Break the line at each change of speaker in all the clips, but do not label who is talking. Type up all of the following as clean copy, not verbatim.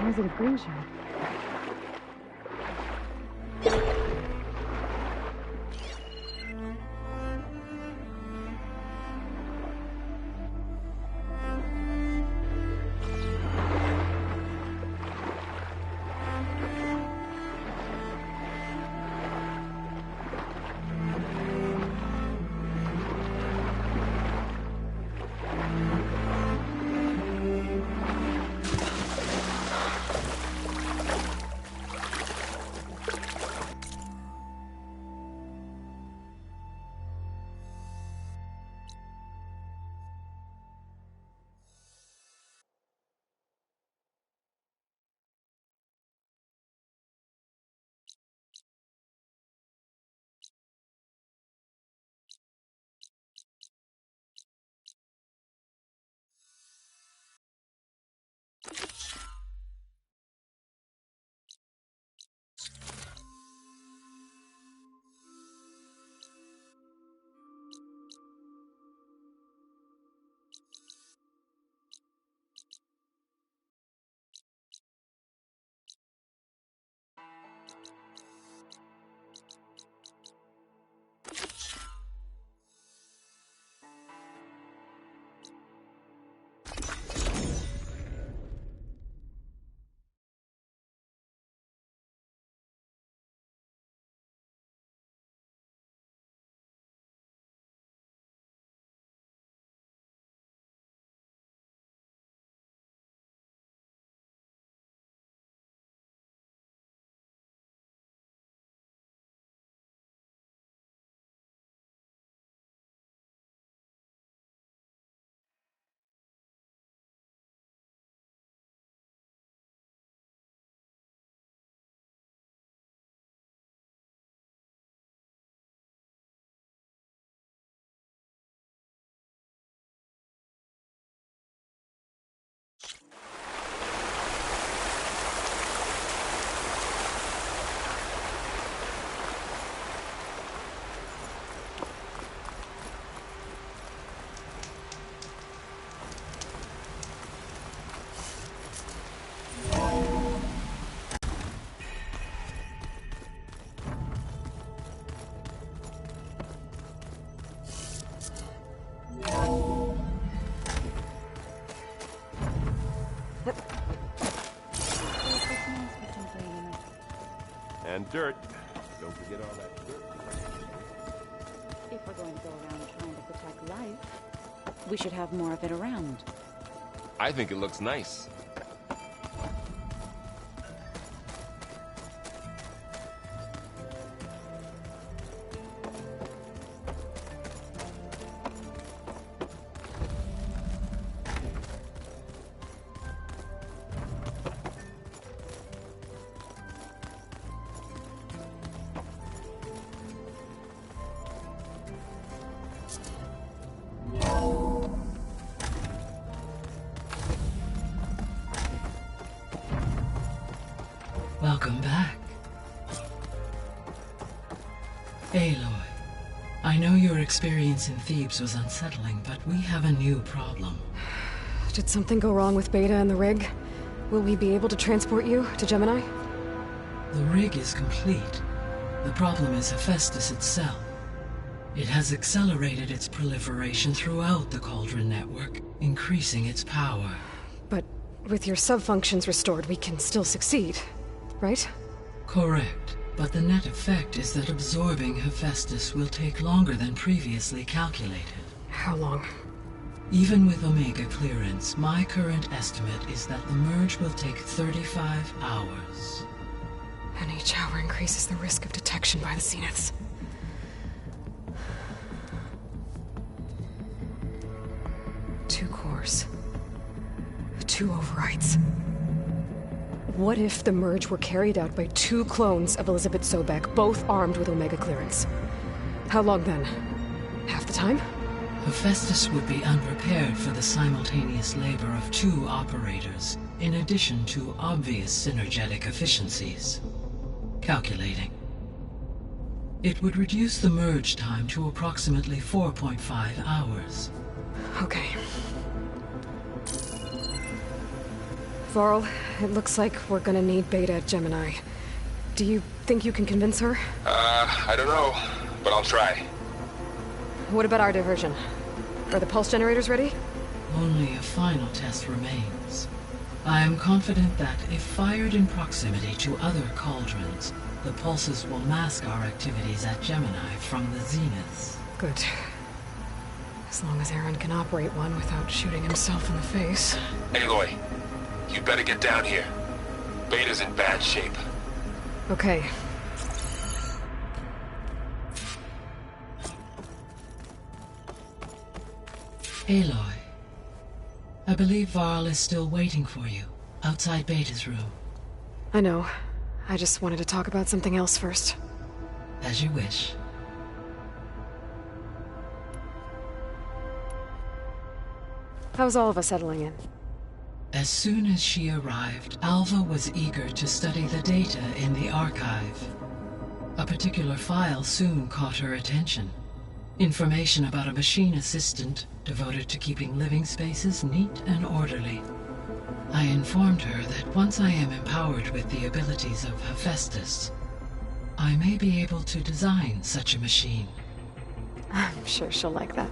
positive ratio.
And dirt. Don't forget all that dirt.
If we're going to go around trying to protect life, we should have more of it around.
I think it looks nice.
Welcome back. Aloy, I know your experience in Thebes was unsettling, but we have a new problem.
Did something go wrong with Beta and the rig? Will we be able to transport you to Gemini?
The rig is complete. The problem is Hephaestus itself. It has accelerated its proliferation throughout the Cauldron network, increasing its power.
But with your sub-functions restored, we can still succeed, right?
Correct. But the net effect is that absorbing Hephaestus will take longer than previously calculated.
How long?
Even with Omega clearance, my current estimate is that the merge will take 35 hours.
And each hour increases the risk of detection by the Zeniths. Two cores. Two overrides. What if the merge were carried out by two clones of Elizabeth Sobek, both armed with Omega clearance? How long then? Half the time?
Hephaestus would be unprepared for the simultaneous labor of two operators, in addition to obvious synergetic efficiencies. Calculating. It would reduce the merge time to approximately 4.5 hours.
Okay. Varl, it looks like we're gonna need Beta at Gemini. Do you think you can convince her?
I don't know, but I'll try.
What about our diversion? Are the pulse generators ready?
Only a final test remains. I am confident that if fired in proximity to other cauldrons, the pulses will mask our activities at Gemini from the zeniths.
Good. As long as Errands can operate one without shooting himself in the face.
Aloy, you better get down here. Beta's in bad shape.
Okay.
Aloy, I believe Varl is still waiting for you, outside Beta's room.
I know. I just wanted to talk about something else first.
As you wish.
How's all of us settling in?
As soon as she arrived, Alva was eager to study the data in the archive. A particular file soon caught her attention. Information about a machine assistant devoted to keeping living spaces neat and orderly. I informed her that once I am empowered with the abilities of Hephaestus, I may be able to design such a machine.
I'm sure she'll like that.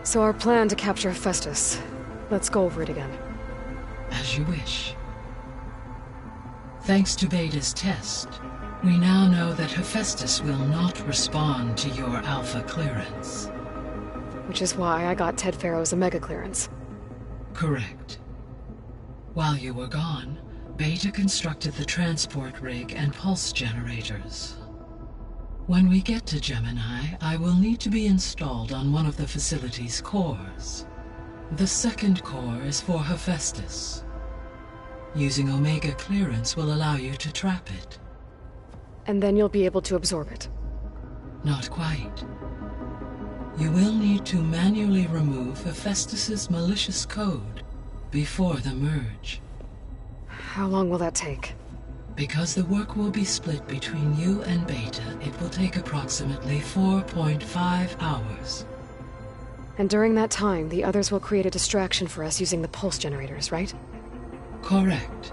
So our plan to capture Hephaestus. Let's go over it again.
As you wish. Thanks to Beta's test, we now know that Hephaestus will not respond to your alpha clearance.
Which is why I got Ted Farrow's Omega clearance.
Correct. While you were gone, Beta constructed the transport rig and pulse generators. When we get to Gemini, I will need to be installed on one of the facility's cores. The second core is for Hephaestus. Using Omega clearance will allow you to trap it.
And then you'll be able to absorb it.
Not quite. You will need to manually remove Hephaestus's malicious code before the merge.
How long will that take?
Because the work will be split between you and Beta, it will take approximately 4.5 hours.
And during that time, the others will create a distraction for us using the pulse generators, right?
Correct.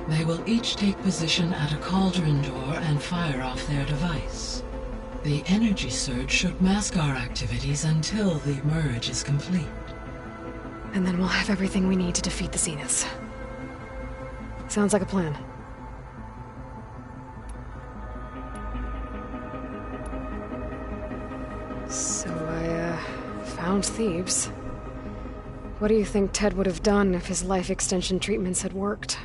They will each take position at a cauldron door and fire off their device. The energy surge should mask our activities until the merge is complete.
And then we'll have everything we need to defeat the Zeniths. Sounds like a plan. So I found Thebes. What do you think Ted would have done if his life extension treatments had worked?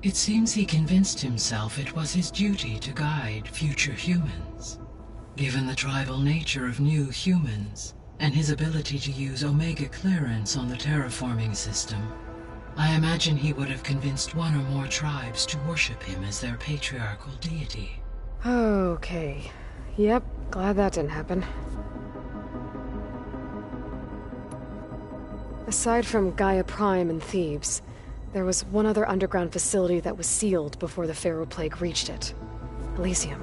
It seems he convinced himself it was his duty to guide future humans. Given the tribal nature of new humans, and his ability to use Omega clearance on the terraforming system, I imagine he would have convinced one or more tribes to worship him as their patriarchal deity.
Okay. Yep, glad that didn't happen. Aside from Gaia Prime and Thebes, there was one other underground facility that was sealed before the Pharaoh Plague reached it. Elysium.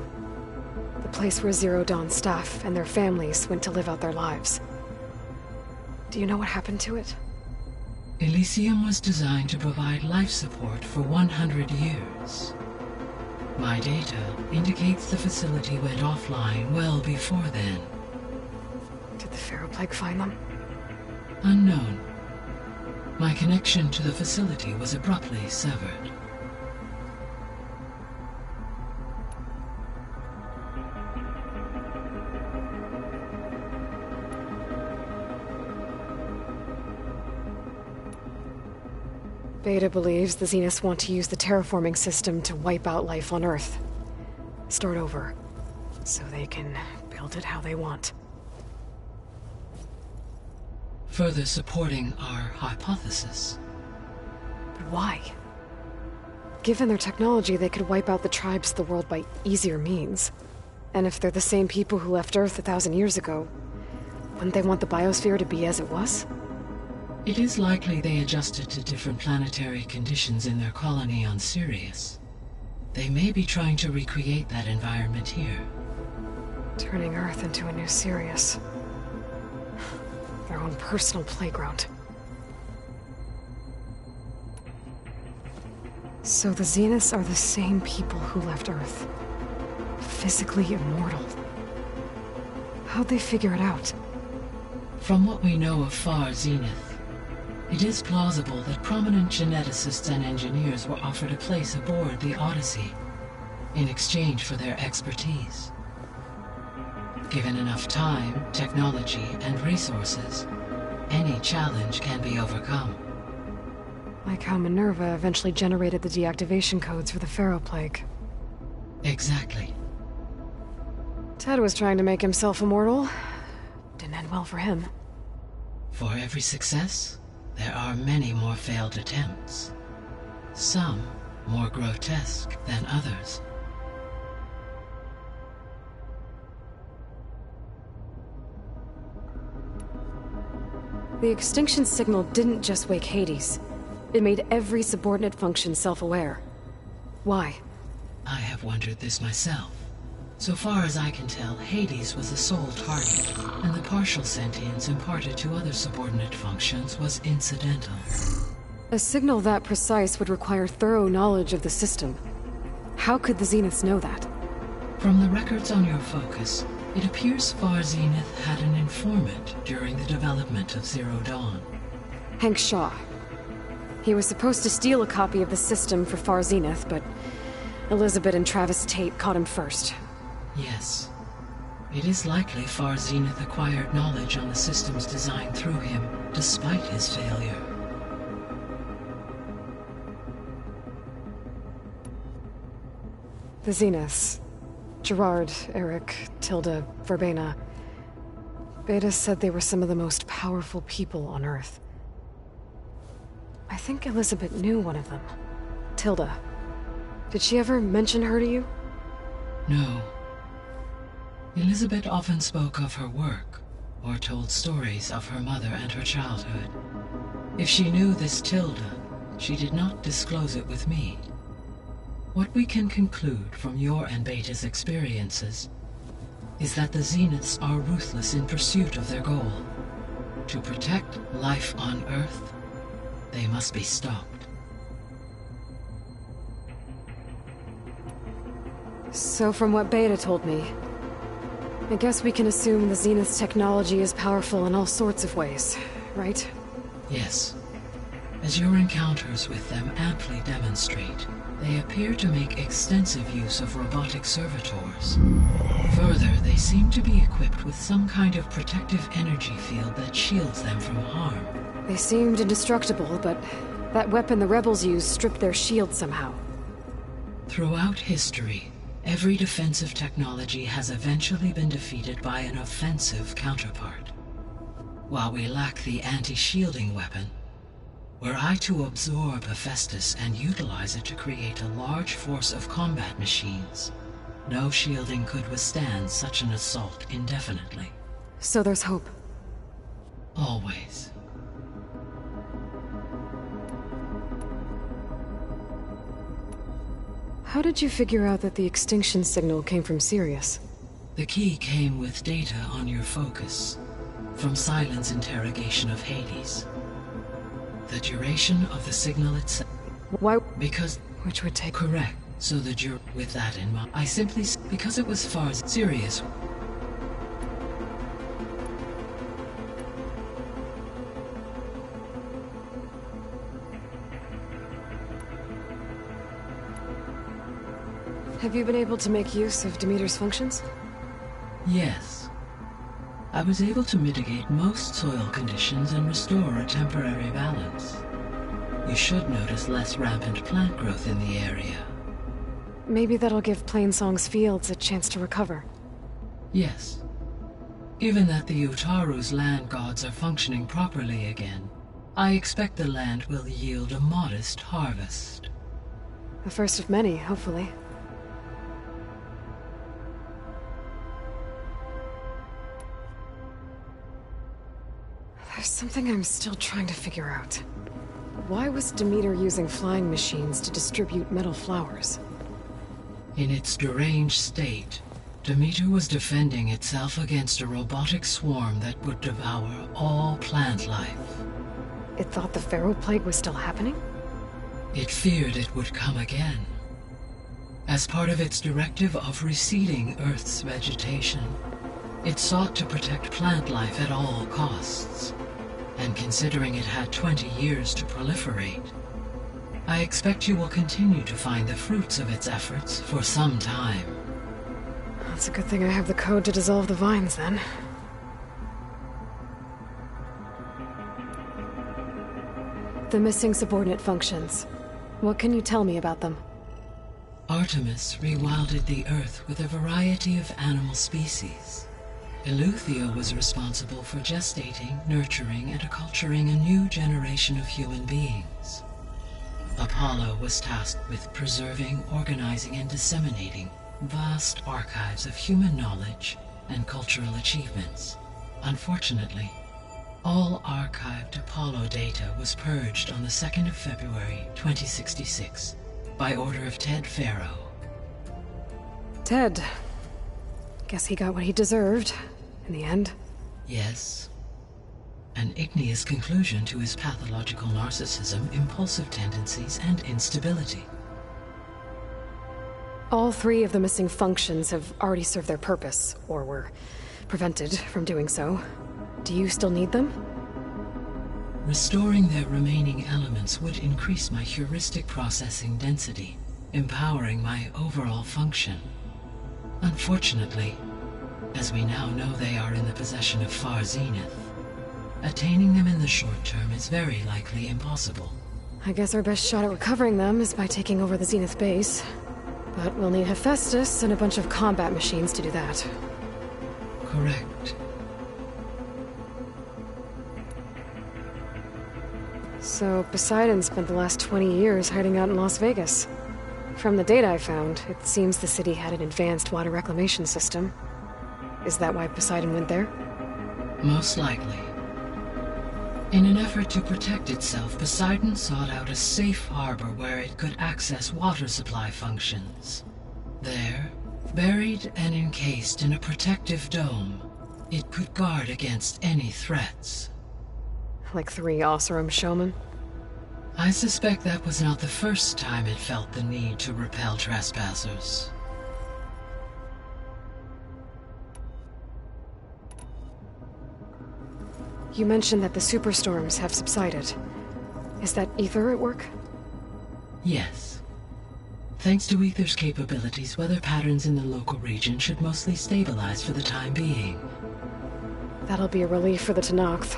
The place where Zero Dawn staff and their families went to live out their lives. Do you know what happened to it?
Elysium was designed to provide life support for 100 years. My data indicates the facility went offline well before then.
Did the Pharaoh Plague find them?
Unknown. My connection to the facility was abruptly severed.
Beta believes the Zeniths want to use the terraforming system to wipe out life on Earth. Start over, so they can build it how they want.
Further supporting our hypothesis.
But why? Given their technology, they could wipe out the tribes of the world by easier means. And if they're the same people who left Earth 1,000 years ago, wouldn't they want the biosphere to be as it was?
It is likely they adjusted to different planetary conditions in their colony on Sirius. They may be trying to recreate that environment here.
Turning Earth into a new Sirius. Their own personal playground. So the Zeniths are the same people who left Earth. Physically immortal. How'd they figure it out?
From what we know of Far Zenith, it is plausible that prominent geneticists and engineers were offered a place aboard the Odyssey in exchange for their expertise. Given enough time, technology, and resources, any challenge can be overcome.
Like how Minerva eventually generated the deactivation codes for the Pharaoh Plague.
Exactly.
Ted was trying to make himself immortal. Didn't end well for him.
For every success, there are many more failed attempts. Some more grotesque than others.
The extinction signal didn't just wake Hades. It made every subordinate function self-aware. Why?
I have wondered this myself. So far as I can tell, Hades was the sole target, and the partial sentience imparted to other subordinate functions was incidental.
A signal that precise would require thorough knowledge of the system. How could the Zeniths know that?
From the records on your focus, it appears Far Zenith had an informant during the development of Zero Dawn.
Hank Shaw. He was supposed to steal a copy of the system for Far Zenith, but Elizabeth and Travis Tate caught him first.
Yes. It is likely Far Zenith acquired knowledge on the systems designed through him, despite his failure.
The Zeniths. Gerard, Eric, Tilda, Verbena. Beta said they were some of the most powerful people on Earth. I think Elizabeth knew one of them. Tilda. Did she ever mention her to you?
No. Elizabeth often spoke of her work, or told stories of her mother and her childhood. If she knew this Tilda, she did not disclose it with me. What we can conclude from your and Beta's experiences is that the Zeniths are ruthless in pursuit of their goal. To protect life on Earth, they must be stopped.
So from what Beta told me, I guess we can assume the Zenith's technology is powerful in all sorts of ways, right?
Yes. As your encounters with them amply demonstrate, they appear to make extensive use of robotic servitors. Further, they seem to be equipped with some kind of protective energy field that shields them from harm.
They seemed indestructible, but that weapon the rebels used stripped their shield somehow.
Throughout history, every defensive technology has eventually been defeated by an offensive counterpart. While we lack the anti-shielding weapon, were I to absorb Hephaestus and utilize it to create a large force of combat machines, no shielding could withstand such an assault indefinitely.
So there's hope.
Always.
How did you figure out that the extinction signal came from Sirius?
The key came with data on your focus, from Silent's interrogation of Hades. The duration of the signal itself.
Why?
Because...
Which would take...
Correct. So that you're... With that in mind, I simply... Because it was far serious.
Have you been able to make use of Demeter's functions?
Yes. I was able to mitigate most soil conditions and restore a temporary balance. You should notice less rampant plant growth in the area.
Maybe that'll give Plainsong's fields a chance to recover.
Yes. Given that the Utaru's land gods are functioning properly again, I expect the land will yield a modest harvest.
The first of many, hopefully. There's something I'm still trying to figure out. Why was Demeter using flying machines to distribute metal flowers?
In its deranged state, Demeter was defending itself against a robotic swarm that would devour all plant life.
It thought the Pharaoh Plague was still happening?
It feared it would come again. As part of its directive of reseeding Earth's vegetation, it sought to protect plant life at all costs. And considering it had 20 years to proliferate, I expect you will continue to find the fruits of its efforts for some time.
It's a good thing I have the code to dissolve the vines, then. The missing subordinate functions. What can you tell me about them?
Artemis rewilded the Earth with a variety of animal species. Eleuthia was responsible for gestating, nurturing, and acculturating a new generation of human beings. Apollo was tasked with preserving, organizing, and disseminating vast archives of human knowledge and cultural achievements. Unfortunately, all archived Apollo data was purged on the 2nd of February, 2066, by order of Ted Faro.
Ted. Guess he got what he deserved, in the end.
Yes. An igneous conclusion to his pathological narcissism, impulsive tendencies, and instability.
All 3 of the missing functions have already served their purpose, or were prevented from doing so. Do you still need them?
Restoring their remaining elements would increase my heuristic processing density, empowering my overall function. Unfortunately, as we now know they are in the possession of Far Zenith, attaining them in the short term is very likely impossible.
I guess our best shot at recovering them is by taking over the Zenith base. But we'll need Hephaestus and a bunch of combat machines to do that.
Correct.
So Poseidon spent the last 20 years hiding out in Las Vegas. From the data I found, it seems the city had an advanced water reclamation system. Is that why Poseidon went there?
Most likely. In an effort to protect itself, Poseidon sought out a safe harbor where it could access water supply functions. There, buried and encased in a protective dome, it could guard against any threats.
Like 3 Oseram showmen?
I suspect that was not the first time it felt the need to repel trespassers.
You mentioned that the superstorms have subsided. Is that Ether at work?
Yes. Thanks to Ether's capabilities, weather patterns in the local region should mostly stabilize for the time being.
That'll be a relief for the Tenakth.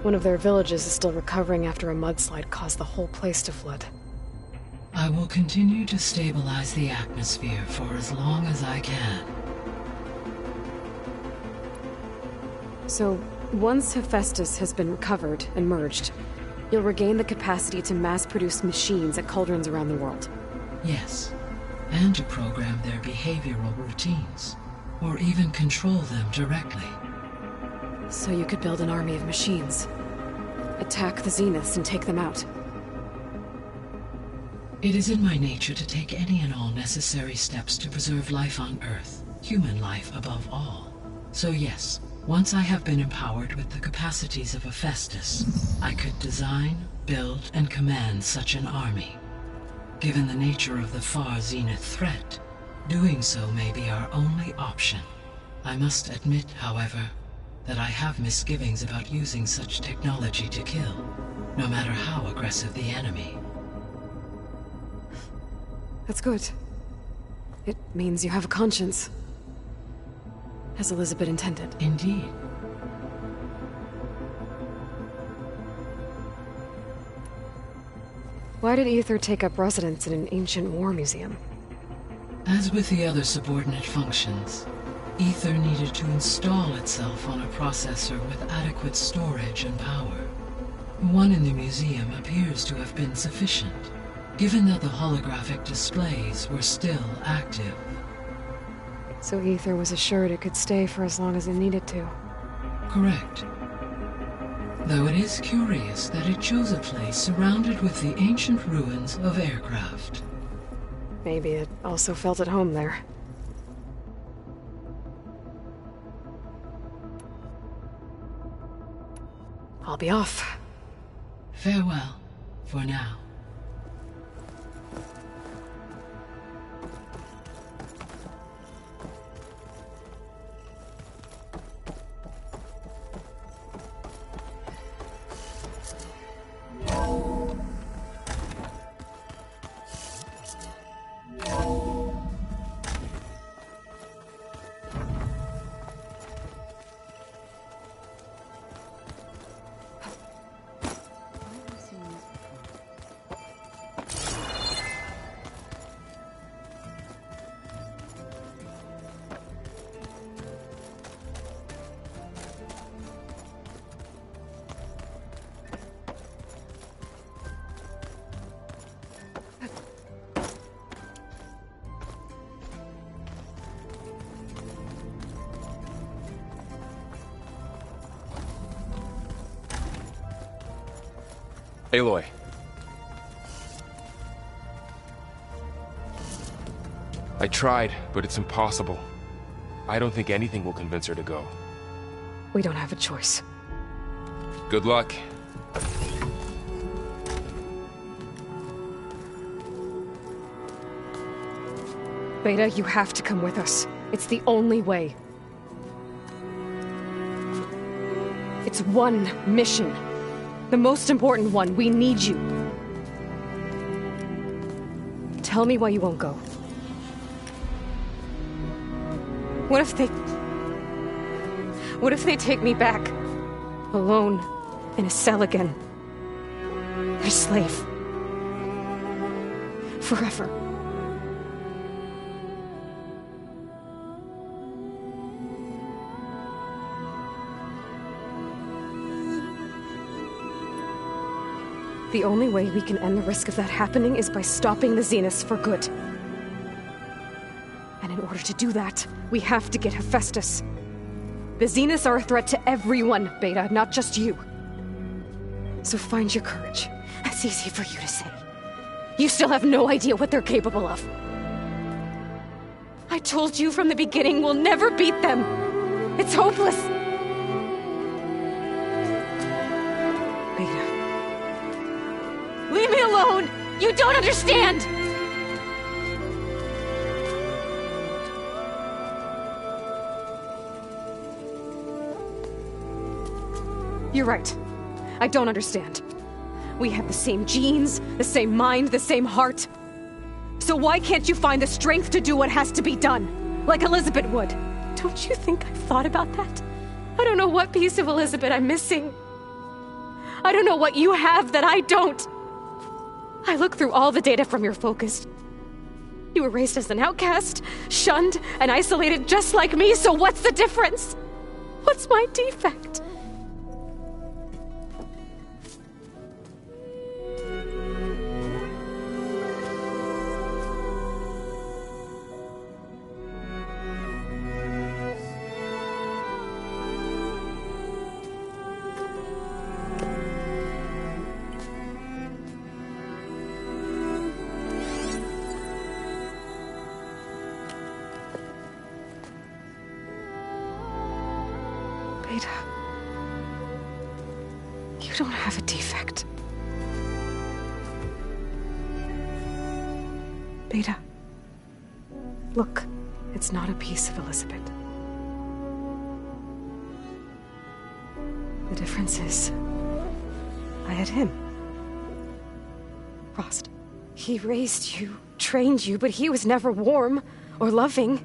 One of their villages is still recovering after a mudslide caused the whole place to flood.
I will continue to stabilize the atmosphere for as long as I can.
So, once Hephaestus has been recovered and merged, you'll regain the capacity to mass-produce machines at cauldrons around the world.
Yes, and to program their behavioral routines, or even control them directly.
So you could build an army of machines. Attack the Zeniths and take them out.
It is in my nature to take any and all necessary steps to preserve life on Earth, human life above all. So yes, once I have been empowered with the capacities of Hephaestus, I could design, build, and command such an army. Given the nature of the Far Zenith threat, doing so may be our only option. I must admit, however, that I have misgivings about using such technology to kill, no matter how aggressive the enemy.
That's good. It means you have a conscience. As Elizabeth intended.
Indeed.
Why did Ether take up residence in an ancient war museum?
As with the other subordinate functions, Ether needed to install itself on a processor with adequate storage and power. One in the museum appears to have been sufficient, given that the holographic displays were still active.
So Ether was assured it could stay for as long as it needed to.
Correct. Though it is curious that it chose a place surrounded with the ancient ruins of aircraft.
Maybe it also felt at home there. I'll be off.
Farewell, for now.
Aloy. I tried, but it's impossible. I don't think anything will convince her to go.
We don't have a choice.
Good luck.
Beta, you have to come with us. It's the only way. It's one mission. The most important one. We need you. Tell me why you won't go. What if they take me back? Alone, in a cell again. Their slave. Forever. The only way we can end the risk of that happening is by stopping the Zeniths for good. And in order to do that, we have to get Hephaestus. The Zeniths are a threat to everyone, Beta, not just you. So find your courage. That's easy for you to say. You still have no idea what they're capable of. I told you from the beginning we'll never beat them. It's hopeless. Beta. Leave me alone! You don't understand! You're right. I don't understand. We have the same genes, the same mind, the same heart. So why can't you find the strength to do what has to be done? Like Elizabeth would. Don't you think I've thought about that? I don't know what piece of Elizabeth I'm missing. I don't know what you have that I don't. I look through all the data from your focus. You were raised as an outcast, shunned, and isolated just like me, so what's the difference? What's my defect? You don't have a defect. Beta. Look, it's not a piece of Elizabeth. The difference is, I had him. Frost. He raised you, trained you, but he was never warm or loving.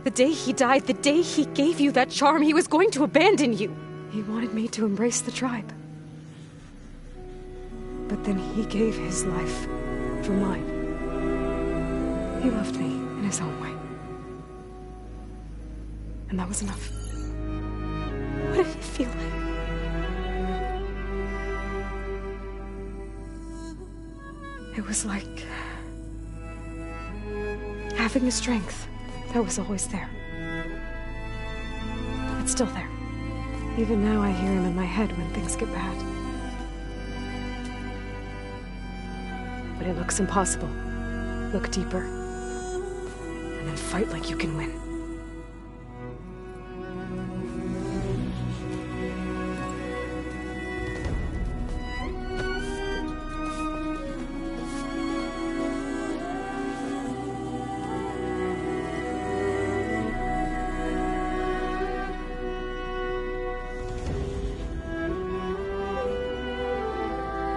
The day he died, the day he gave you that charm, he was going to abandon you. He wanted me to embrace the tribe. But then he gave his life for mine. He loved me in his own way. And that was enough. What did it feel like? It was like having a strength that was always there. It's still there. Even now I hear him in my head when things get bad. But it looks impossible. Look deeper. And then fight like you can win.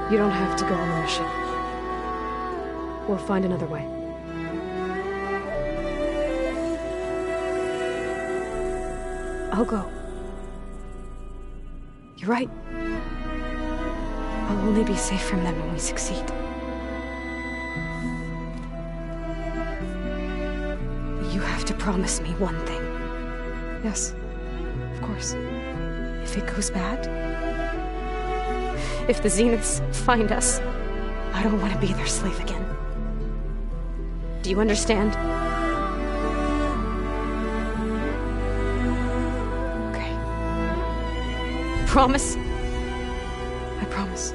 You don't have to go on the mission. We'll find another way. I'll go. You're right. I'll only be safe from them when we succeed. You have to promise me one thing. Yes, of course. If it goes bad, if the Zeniths find us, I don't want to be their slave again. Do you understand? Okay. Promise? I promise.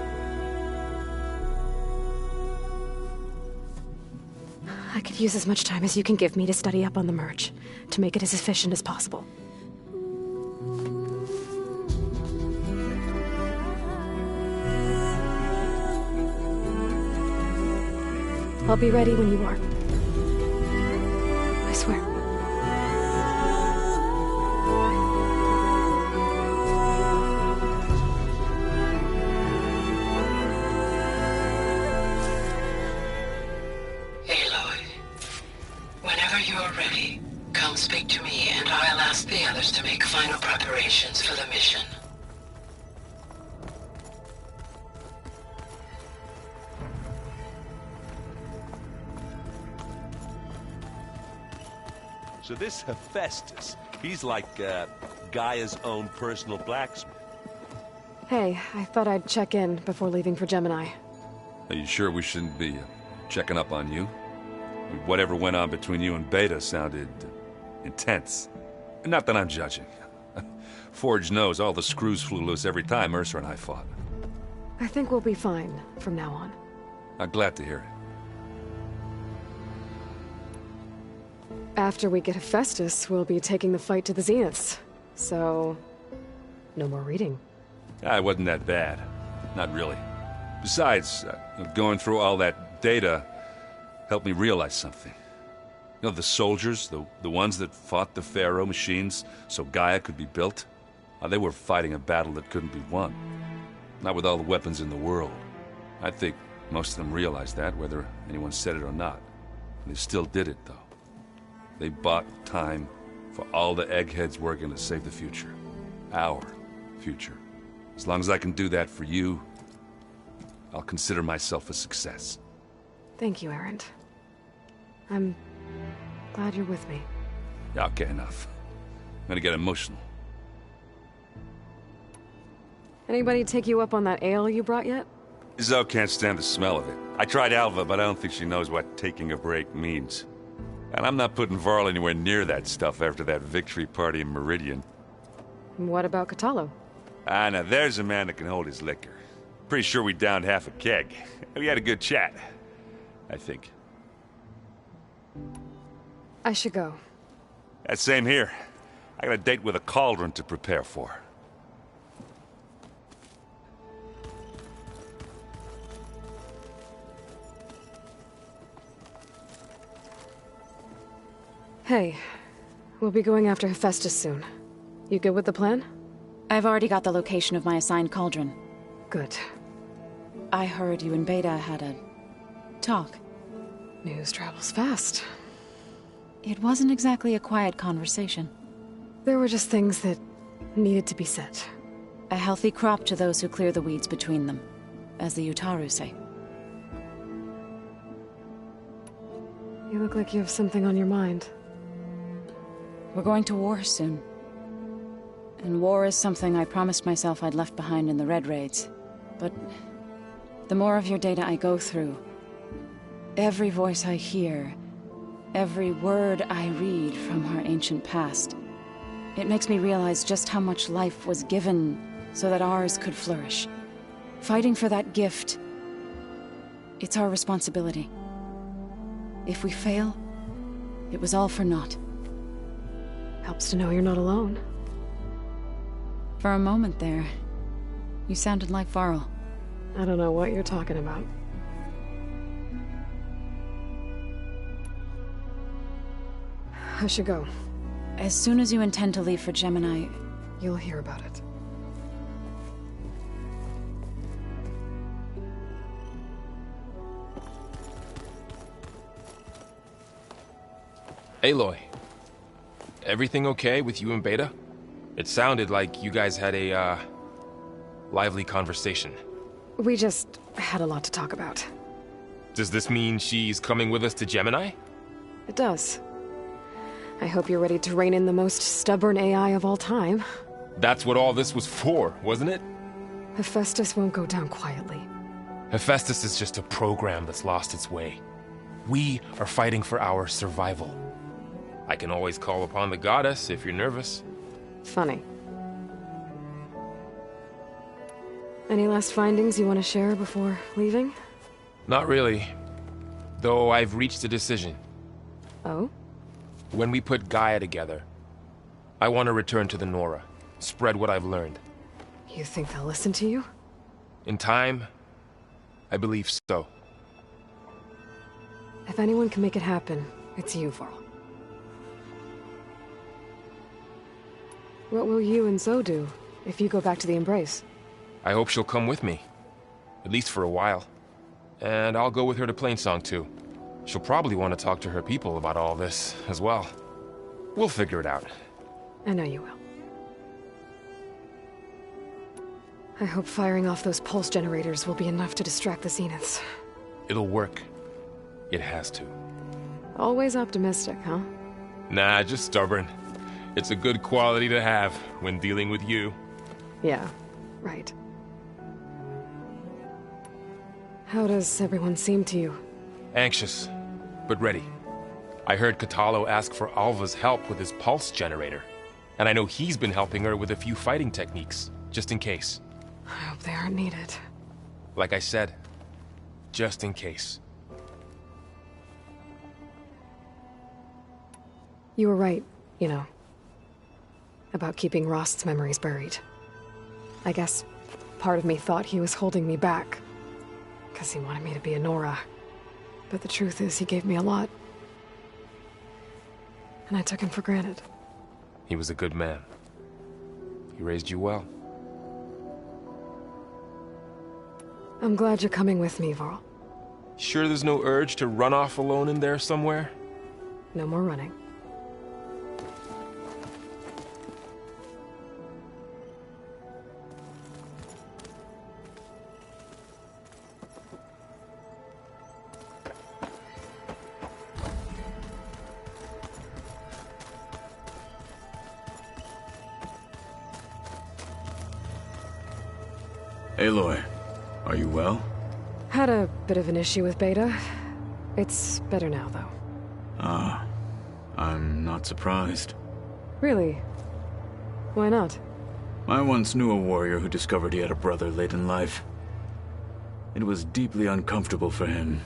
I could use as much time as you can give me to study up on the merge, to make it as efficient as possible. I'll be ready when you are. I swear.
Aloy, whenever you are ready, come speak to me and I'll ask the others to make final preparations for the mission.
So this Hephaestus, he's like Gaia's own personal blacksmith.
Hey, I thought I'd check in before leaving for Gemini.
Are you sure we shouldn't be checking up on you? Whatever went on between you and Beta sounded intense. Not that I'm judging. Forge knows all the screws flew loose every time Ursa and I fought.
I think we'll be fine from now on.
I'm glad to hear it.
After we get Hephaestus, we'll be taking the fight to the Zeniths. So, no more reading.
It wasn't that bad. Not really. Besides, going through all that data helped me realize something. You know, the soldiers, the ones that fought the Pharaoh machines so Gaia could be built, they were fighting a battle that couldn't be won. Not with all the weapons in the world. I think most of them realized that, whether anyone said it or not. And they still did it, though. They bought time for all the eggheads working to save the future. Our future. As long as I can do that for you, I'll consider myself a success.
Thank you, Errands. I'm glad you're with me.
Yeah, okay, enough. I'm gonna get emotional.
Anybody take you up on that ale you brought yet?
Zoe can't stand the smell of it. I tried Alva, but I don't think she knows what taking a break means. And I'm not putting Varl anywhere near that stuff after that victory party in Meridian.
What about Catalo?
Now there's a man that can hold his liquor. Pretty sure we downed half a keg. We had a good chat, I think.
I should go.
Same here. I got a date with a cauldron to prepare for.
Hey, we'll be going after Hephaestus soon. You good with the plan?
I've already got the location of my assigned cauldron.
Good.
I heard you and Beta had a talk.
News travels fast.
It wasn't exactly a quiet conversation.
There were just things that needed to be said.
A healthy crop to those who clear the weeds between them, as the Utaru say.
You look like you have something on your mind.
We're going to war soon. And war is something I promised myself I'd left behind in the Red Raids. But the more of your data I go through, every voice I hear, every word I read from our ancient past, it makes me realize just how much life was given so that ours could flourish. Fighting for that gift, it's our responsibility. If we fail, it was all for naught.
Helps to know you're not alone.
For a moment there, you sounded like Varl.
I don't know what you're talking about. I should go.
As soon as you intend to leave for Gemini,
You'll hear about it.
Aloy, everything okay with you and Beta? It sounded like you guys had a, lively conversation.
We just had a lot to talk about.
Does this mean she's coming with us to Gemini?
It does. I hope you're ready to rein in the most stubborn AI of all time.
That's what all this was for, wasn't it?
Hephaestus won't go down quietly.
Hephaestus is just a program that's lost its way. We are fighting for our survival. I can always call upon the goddess if you're nervous.
Funny. Any last findings you want to share before leaving?
Not really. Though I've reached a decision.
Oh?
When we put Gaia together, I want to return to the Nora. Spread what I've learned.
You think they'll listen to you?
In time, I believe so.
If anyone can make it happen, it's you, Varl. What will you and Zoe do if you go back to the Embrace?
I hope she'll come with me. At least for a while. And I'll go with her to Plainsong too. She'll probably want to talk to her people about all this as well. We'll figure it out.
I know you will. I hope firing off those pulse generators will be enough to distract the Zeniths.
It'll work. It has to.
Always optimistic, huh?
Nah, just stubborn. It's a good quality to have when dealing with you.
Yeah, right. How does everyone seem to you?
Anxious, but ready. I heard Katalo ask for Alva's help with his pulse generator. And I know he's been helping her with a few fighting techniques, just in case.
I hope they aren't needed.
Like I said, just in case.
You were right, you know. About keeping Rost's memories buried. I guess part of me thought he was holding me back. Because he wanted me to be a Nora. But the truth is, he gave me a lot. And I took him for granted.
He was a good man. He raised you well.
I'm glad you're coming with me, Varl.
Sure there's no urge to run off alone in there somewhere?
No more running.
Aloy, are you well?
Had a bit of an issue with Beta. It's better now, though.
Ah, I'm not surprised.
Really? Why not?
I once knew a warrior who discovered he had a brother late in life. It was deeply uncomfortable for him.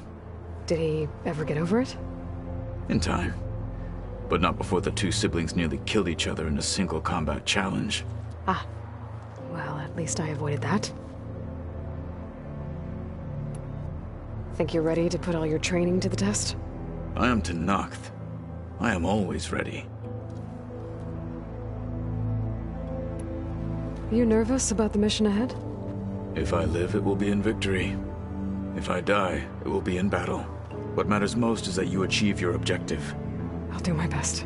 Did he ever get over it?
In time. But not before the two siblings nearly killed each other in a single combat challenge.
Ah. Well, at least I avoided that. Think you're ready to put all your training to the test?
I am Tenakth. I am always ready.
You nervous about the mission ahead?
If I live, it will be in victory. If I die, it will be in battle. What matters most is that you achieve your objective.
I'll do my best.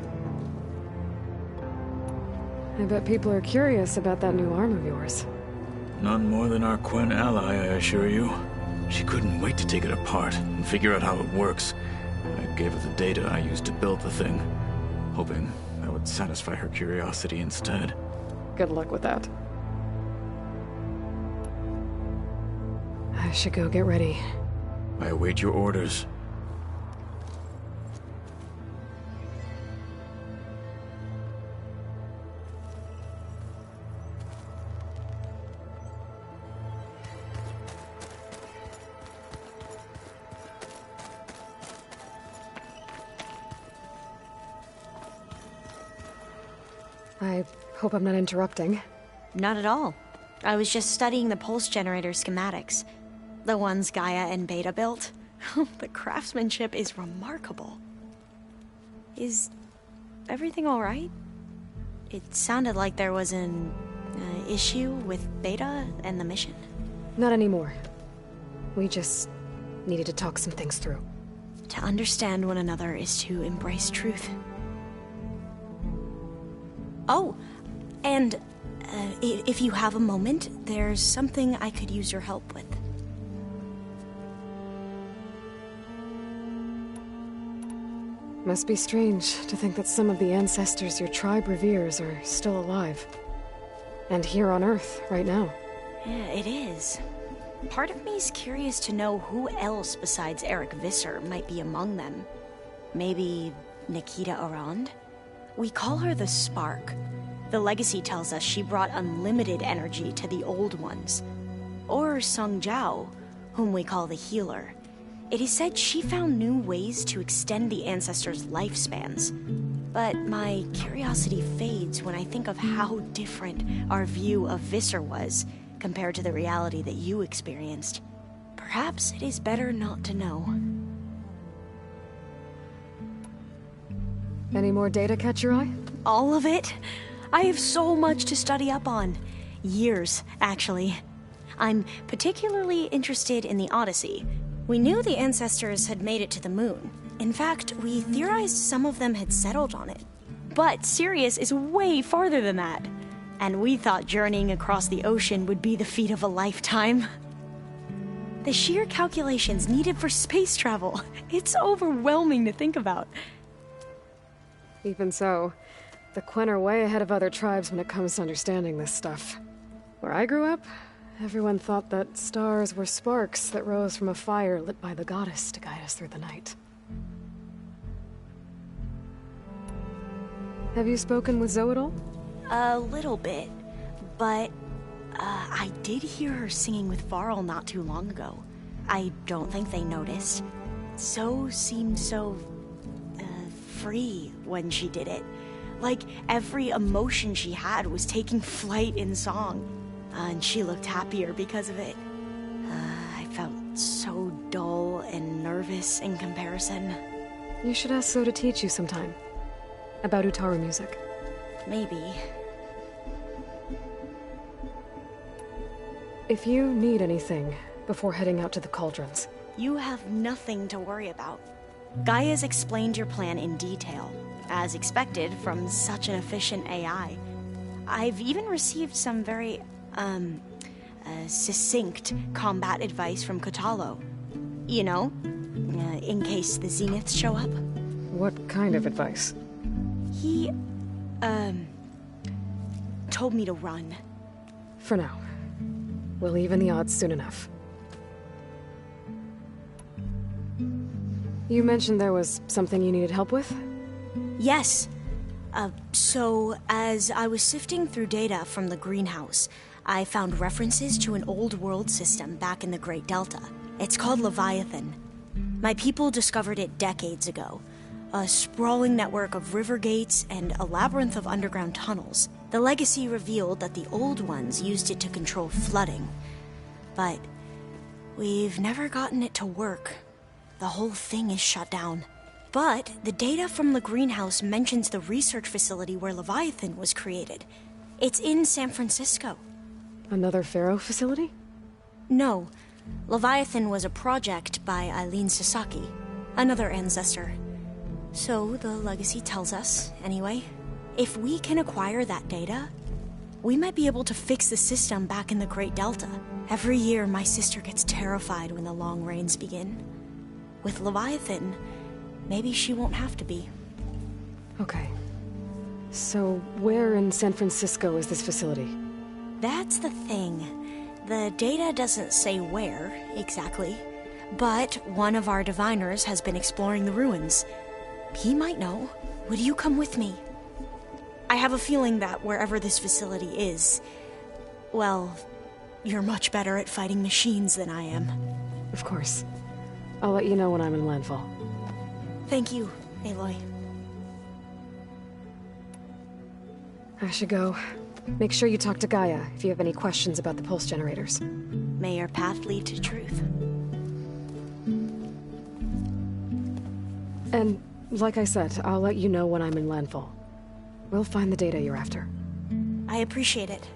I bet people are curious about that new arm of yours.
None more than our Quen ally, I assure you. She couldn't wait to take it apart and figure out how it works. I gave her the data I used to build the thing, hoping that would satisfy her curiosity instead.
Good luck with that. I should go get ready.
I await your orders.
I hope I'm not interrupting.
Not at all. I was just studying the pulse generator schematics. The ones Gaia and Beta built. The craftsmanship is remarkable. Is everything alright? It sounded like there was an issue with Beta and the mission.
Not anymore. We just needed to talk some things through.
To understand one another is to embrace truth. Oh, and if you have a moment, there's something I could use your help with.
Must be strange to think that some of the ancestors your tribe reveres are still alive. And here on Earth, right now.
Yeah, it is. Part of me's curious to know who else besides Eric Visser might be among them. Maybe Nikita Arand? We call her the Spark. The legacy tells us she brought unlimited energy to the old ones. Or Sung Jiao, whom we call the Healer. It is said she found new ways to extend the ancestors' lifespans. But my curiosity fades when I think of how different our view of Visser was compared to the reality that you experienced. Perhaps it is better not to know.
Any more data catch your eye?
All of it? I have so much to study up on. Years, actually. I'm particularly interested in the Odyssey. We knew the ancestors had made it to the moon. In fact, we theorized some of them had settled on it. But Sirius is way farther than that. And we thought journeying across the ocean would be the feat of a lifetime. The sheer calculations needed for space travel, it's overwhelming to think about.
Even so, the Quen are way ahead of other tribes when it comes to understanding this stuff. Where I grew up, everyone thought that stars were sparks that rose from a fire lit by the goddess to guide us through the night. Have you spoken with Zoe at all?
A little bit, but I did hear her singing with Varl not too long ago. I don't think they noticed. Zoe seemed so free when she did it. Like every emotion she had was taking flight in song. And she looked happier because of it. I felt so dull and nervous in comparison.
You should ask Zoe to teach you sometime. About Utaru music.
Maybe.
If you need anything before heading out to the cauldrons.
You have nothing to worry about. Gaia's explained your plan in detail, as expected from such an efficient AI. I've even received some very, succinct combat advice from Kotalo. You know, in case the Zeniths show up.
What kind of advice?
He, told me to run.
For now. We'll even the odds soon enough. You mentioned there was something you needed help with?
Yes. So, as I was sifting through data from the greenhouse, I found references to an old world system back in the Great Delta. It's called Leviathan. My people discovered it decades ago. A sprawling network of river gates and a labyrinth of underground tunnels. The legacy revealed that the old ones used it to control flooding. But we've never gotten it to work. The whole thing is shut down. But the data from the greenhouse mentions the research facility where Leviathan was created. It's in San Francisco.
Another Pharaoh facility?
No. Leviathan was a project by Eileen Sasaki, another ancestor. So the legacy tells us, anyway. If we can acquire that data, we might be able to fix the system back in the Great Delta. Every year, my sister gets terrified when the long rains begin. With Leviathan, maybe she won't have to be.
Okay. So, where in San Francisco is this facility?
That's the thing. The data doesn't say where, exactly. But one of our diviners has been exploring the ruins. He might know. Would you come with me? I have a feeling that wherever this facility is, well, you're much better at fighting machines than I am.
Of course. I'll let you know when I'm in landfall.
Thank you, Aloy.
I should go. Make sure you talk to Gaia if you have any questions about the pulse generators.
May your path lead to truth.
And, like I said, I'll let you know when I'm in landfall. We'll find the data you're after.
I appreciate it.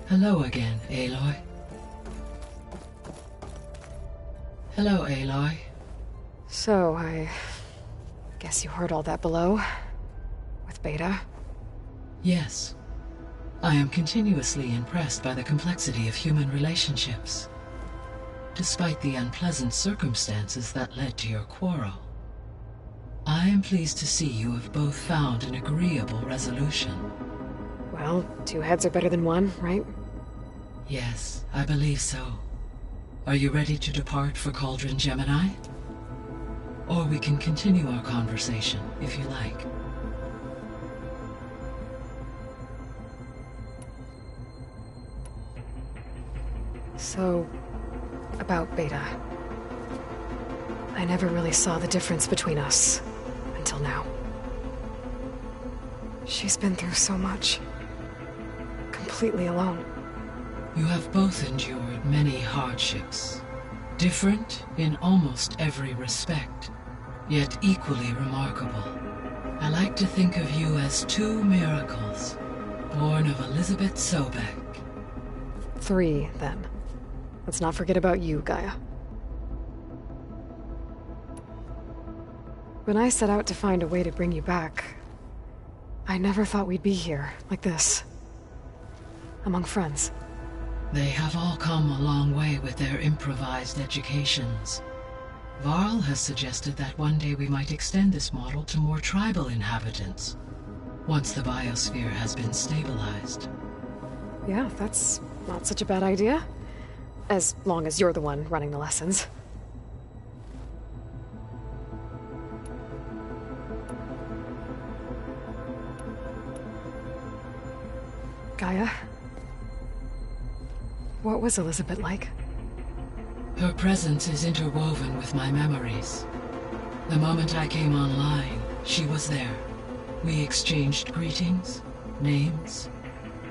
Hello again, Aloy. Hello, Aloy.
So, I guess you heard all that below? With Beta?
Yes. I am continuously impressed by the complexity of human relationships. Despite the unpleasant circumstances that led to your quarrel, I am pleased to see you have both found an agreeable resolution.
Well, two heads are better than one, right?
Yes, I believe so. Are you ready to depart for Cauldron Gemini? Or we can continue our conversation, if you like.
So, about Beta. I never really saw the difference between us, until now. She's been through so much. Completely alone.
You have both endured many hardships, different in almost every respect, yet equally remarkable. I like to think of you as two miracles, born of Elizabeth Sobek.
3, then. Let's not forget about you, Gaia. When I set out to find a way to bring you back, I never thought we'd be here, like this. Among friends.
They have all come a long way with their improvised educations. Varl has suggested that one day we might extend this model to more tribal inhabitants, once the biosphere has been stabilized.
Yeah, that's not such a bad idea. As long as you're the one running the lessons. Gaia? What was Elizabeth like?
Her presence is interwoven with my memories. The moment I came online, she was there. We exchanged greetings, names,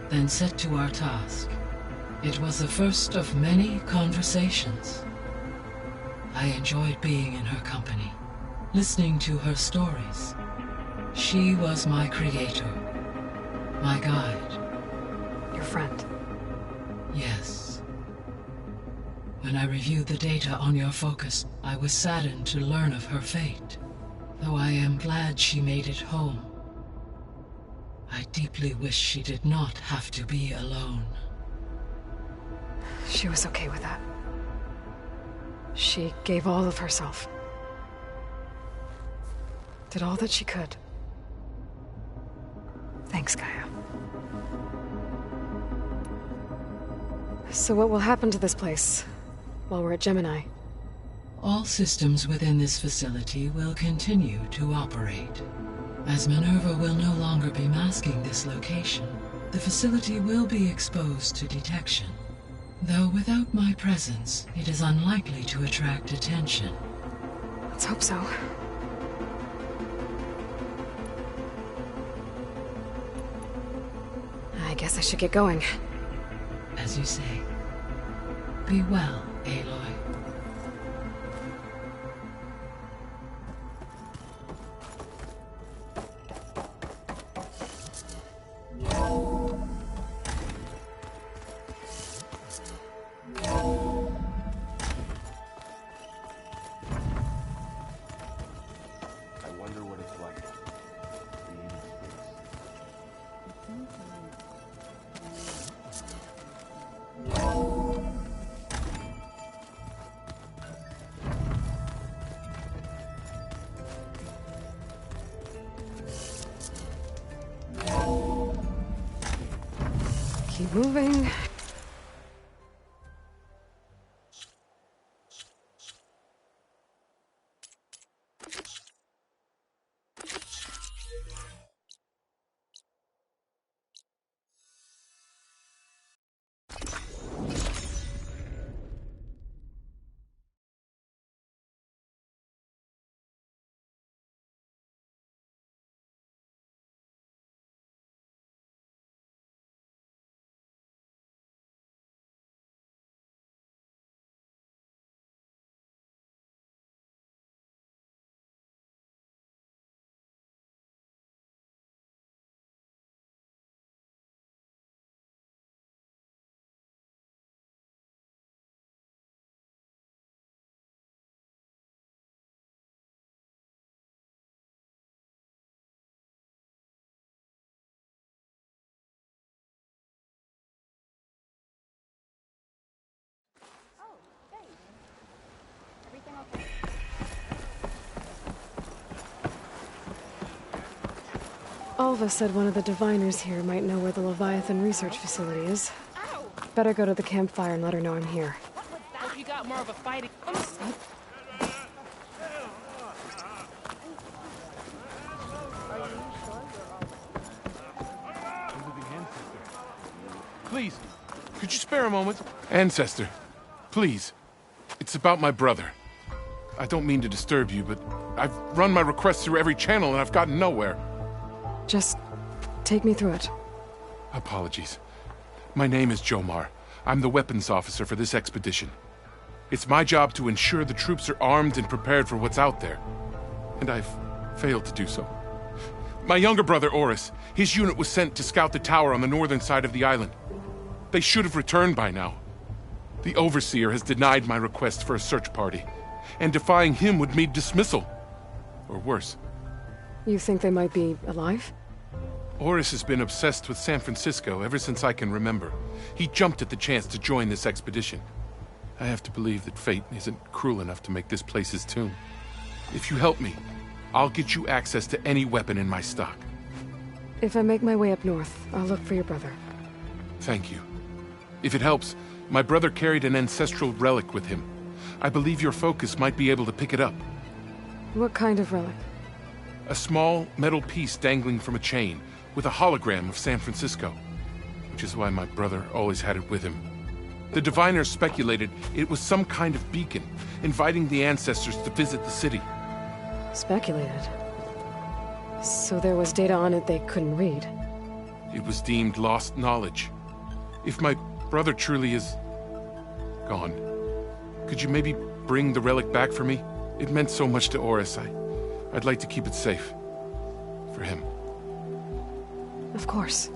then set to our task. It was the first of many conversations. I enjoyed being in her company, listening to her stories. She was my creator, my guide.
Your friend?
Yes. When I reviewed the data on your focus, I was saddened to learn of her fate, though I am glad she made it home. I deeply wish she did not have to be alone.
She was okay with that. She gave all of herself. Did all that she could. Thanks, Gaia. So what will happen to this place while we're at Gemini?
All systems within this facility will continue to operate. As Minerva will no longer be masking this location, the facility will be exposed to detection. Though without my presence, it is unlikely to attract attention.
Let's hope so. I guess I should get going.
As you say. Be well, Aloy.
keep moving. Alva said one of the diviners here might know where the Leviathan research facility is. Better go to the campfire and let her know I'm here.
Hope you got more of a fighting.
Please, could you spare a moment? Ancestor, please. It's about my brother. I don't mean to disturb you, but I've run my requests through every channel and I've gotten nowhere.
Just take me through it.
Apologies. My name is Jomar. I'm the weapons officer for this expedition. It's my job to ensure the troops are armed and prepared for what's out there. And I've failed to do so. My younger brother, Oris, his unit was sent to scout the tower on the northern side of the island. They should have returned by now. The Overseer has denied my request for a search party, and defying him would mean dismissal. Or worse.
You think they might be alive?
Oris has been obsessed with San Francisco ever since I can remember. He jumped at the chance to join this expedition. I have to believe that fate isn't cruel enough to make this place his tomb. If you help me, I'll get you access to any weapon in my stock.
If I make my way up north, I'll look for your brother.
Thank you. If it helps, my brother carried an ancestral relic with him. I believe your focus might be able to pick it up.
What kind of relic?
A small metal piece dangling from a chain, with a hologram of San Francisco. Which is why my brother always had it with him. The diviners speculated it was some kind of beacon, inviting the ancestors to visit the city.
Speculated? So there was data on it they couldn't read?
It was deemed lost knowledge. If my brother truly is gone, could you maybe bring the relic back for me? It meant so much to Oris. I'd like to keep it safe. For him.
Of course.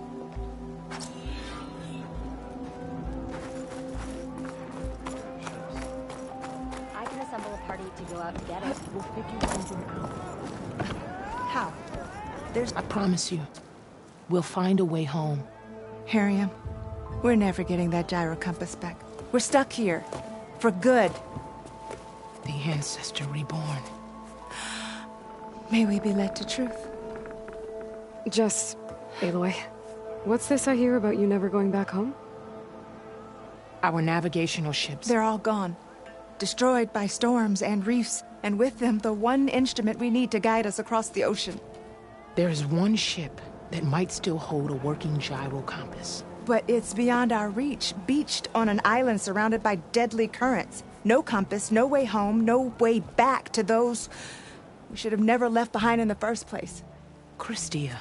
I can assemble a party to go out and get it. We'll figure something out.
How?
I promise you, we'll find a way home.
Harriam, we're never getting that gyro compass back. We're stuck here. For good.
The ancestor reborn.
May we be led to truth.
Just, Aloy, what's this I hear about you never going back home?
Our navigational ships.
They're all gone. Destroyed by storms and reefs, and with them the one instrument we need to guide us across the ocean.
There is one ship that might still hold a working gyro compass.
But it's beyond our reach, beached on an island surrounded by deadly currents. No compass, no way home, no way back to those we should have never left behind in the first place.
Christia.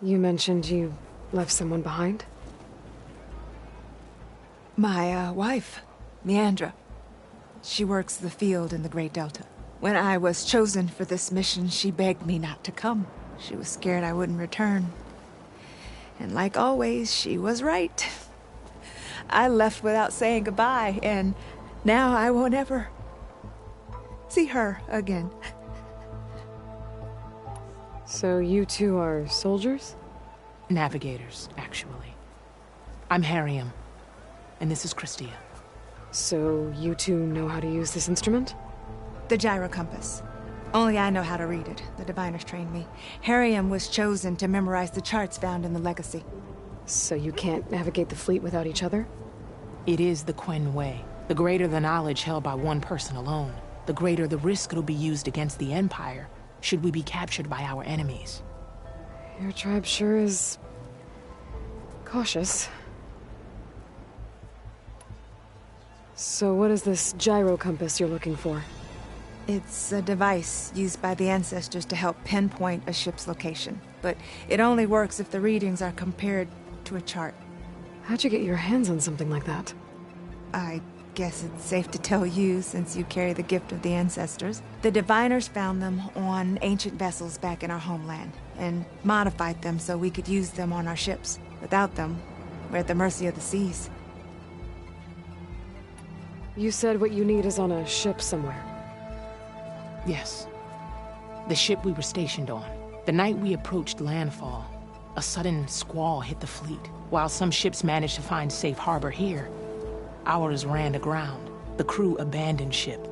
You mentioned you left someone behind?
My wife, Meandra. She works the field in the Great Delta. When I was chosen for this mission, she begged me not to come. She was scared I wouldn't return. And like always, she was right. I left without saying goodbye, and now I won't ever see her again.
So you two are soldiers?
Navigators, actually. I'm Harriam, and this is Christia.
So you two know how to use this instrument?
The gyro compass. Only I know how to read it. The diviners trained me. Carrie-Anne was chosen to memorize the charts found in the legacy.
So you can't navigate the fleet without each other?
It is the Quen way. The greater the knowledge held by one person alone, the greater the risk it'll be used against the Empire, should we be captured by our enemies.
Your tribe sure is... cautious. So what is this gyro compass you're looking for?
It's a device used by the ancestors to help pinpoint a ship's location. But it only works if the readings are compared to a chart.
How'd you get your hands on something like that?
I guess it's safe to tell you, since you carry the gift of the ancestors. The diviners found them on ancient vessels back in our homeland, and modified them so we could use them on our ships. Without them, we're at the mercy of the seas.
You said what you need is on a ship somewhere.
Yes. The ship we were stationed on. The night we approached landfall, a sudden squall hit the fleet. While some ships managed to find safe harbor here, ours ran aground. The crew abandoned ship,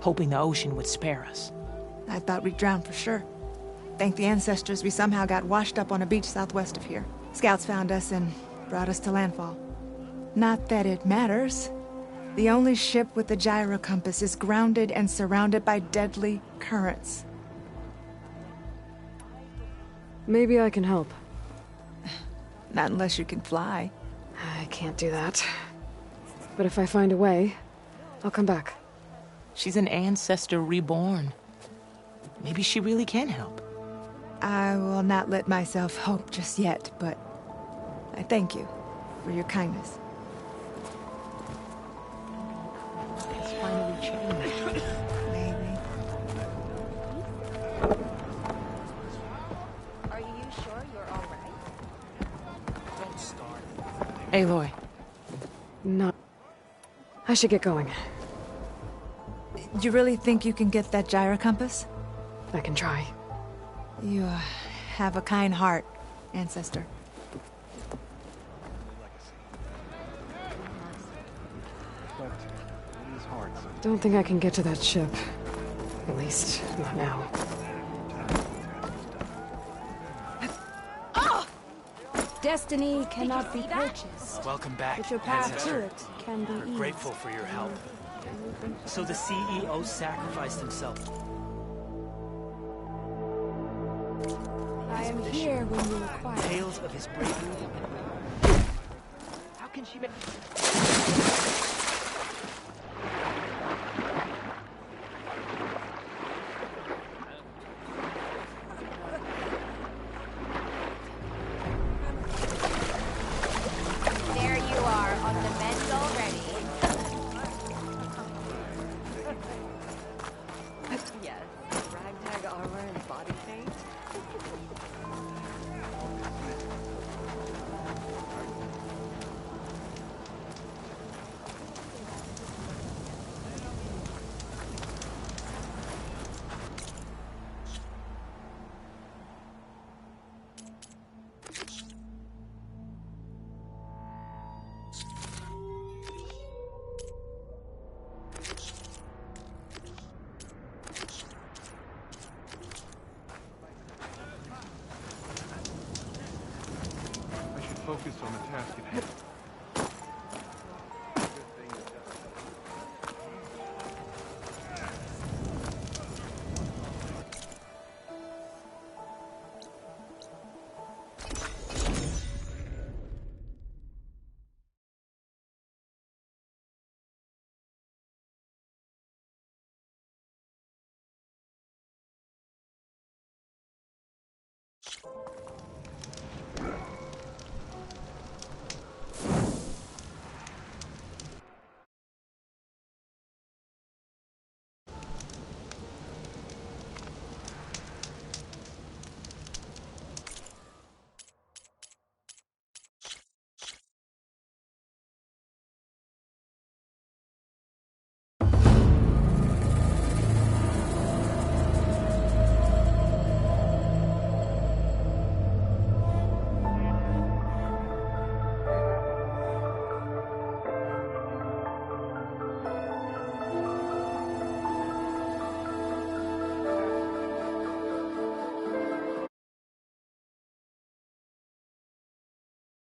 hoping the ocean would spare us.
I thought we'd drown for sure. Thank the ancestors, we somehow got washed up on a beach southwest of here. Scouts found us and brought us to landfall. Not that it matters. The only ship with the gyro compass is grounded and surrounded by deadly currents.
Maybe I can help.
Not unless you can fly.
I can't do that. But if I find a way, I'll come back.
She's an ancestor reborn. Maybe she really can help.
I will not let myself hope just yet, but I thank you for your kindness.
It's finally changed.
Maybe.
Are you sure you're all right?
Don't start.
Aloy.
No. I should get going.
You really think you can get that gyro compass?
I can try.
You have a kind heart, ancestor.
Don't think I can get to that ship. At least, not now.
Destiny cannot be purchased,
Welcome back,
but your path
ancestor.
to it can be
We're
eased.
grateful for your help. So the CEO sacrificed himself.
I am here when you require.
Tales of his bravery. How can she make...
There you are, on the mend already. Yes, ragtag armor and body paint.
I should focus on the task at hand.